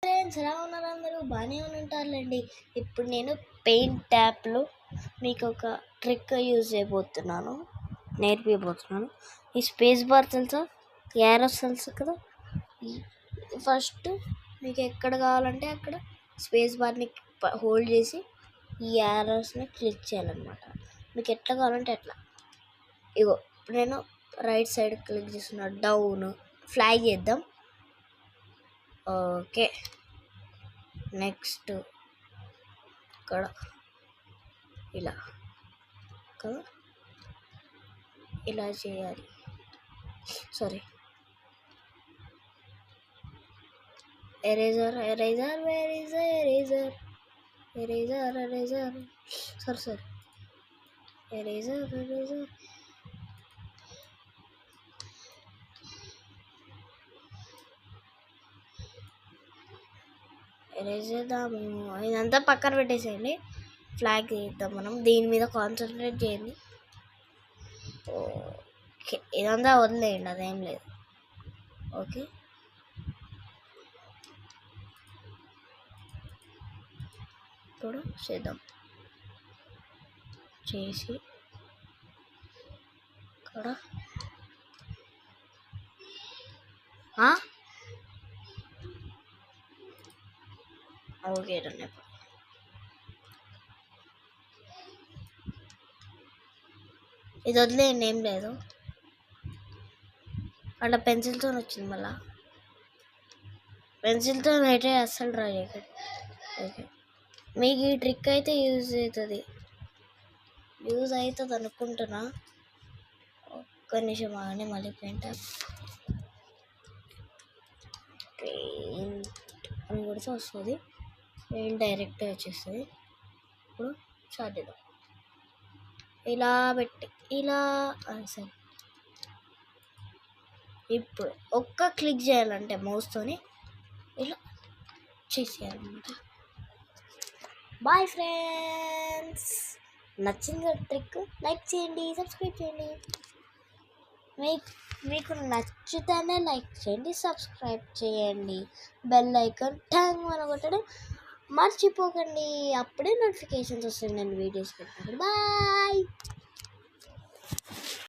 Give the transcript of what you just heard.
Friends ఎలా ఉన్నారు? అందరూ బాగానే ఉంటారులేండి. ఇప్పుడు నేను పెయింట్ యాప్లో మీకు ఒక ట్రిక్ యూజ్ నేర్పిపోతున్నాను. ఈ స్పేస్ బార్ తెలుసా, యారోస్ తెలుసు కదా. ఫస్ట్ మీకు ఎక్కడ కావాలంటే అక్కడ స్పేస్ బార్ని హోల్డ్ చేసి ఈ యారోస్ని క్లిక్ చేయాలన్నమాట. మీకు ఎట్లా కావాలంటే అట్లా. ఇగో నేను రైట్ సైడ్ క్లిక్ చేస్తున్నా, డౌన్ ఫ్లాగ్ చేద్దాం. ఓకే, నెక్స్ట్ ఇక్కడ ఇలా కదా, ఇలా చేయాలి. Sorry, eraser eraser where is eraser, eraser eraser, sorry eraser eraser. Erase చేద్దాము. ఇదంతా పక్కన పెట్టేసేయండి. ఫ్లాగ్ చేద్దాం మనం. దీని మీద కాన్సన్ట్రేట్ చేయండి. ఓకే, ఇదంతా వదిలేయండి, అదేం లేదు. ఓకే, ఇప్పుడు చేద్దాం. చేసి ఇక్కడ ఓకే రండి. ఇది వదిలేయండి, ఏం లేదు. అలా పెన్సిల్తో వచ్చింది. మళ్ళా పెన్సిల్తో అయితే అస్సలు ట్రై చేయకండి. ఓకే, మీకు ఈ ట్రిక్ అయితే యూజ్ అవుతుంది అనుకుంటున్నా. ఒక్క నిమిషం ఆగండి, మళ్ళీ పెయింట్ అని కొడితే వస్తుంది. పెయింట్ డైరెక్ట్గా వచ్చేస్తుంది. ఇప్పుడు స్టార్ట్ చేద్దాం. ఇలా పెట్టి ఇలా సరే. ఇప్పుడు ఒక్క క్లిక్ చేయాలంటే మౌస్తోని ఇలా చేసేయాలన్నమాట. బాయ్ ఫ్రెండ్స్, నచ్చింది ట్రిక్? లైక్ చేయండి, సబ్స్క్రైబ్ చేయండి. మీకు నచ్చితేనే లైక్ చేయండి, సబ్స్క్రైబ్ చేయండి, బెల్ ఐకాన్ ట్యాంగ్ అని కొట్టడం మర్చిపోకండి. అప్పుడే నోటిఫికేషన్స్ వస్తాయి నేను వీడియోస్ పెట్టినప్పుడు. బాయ్.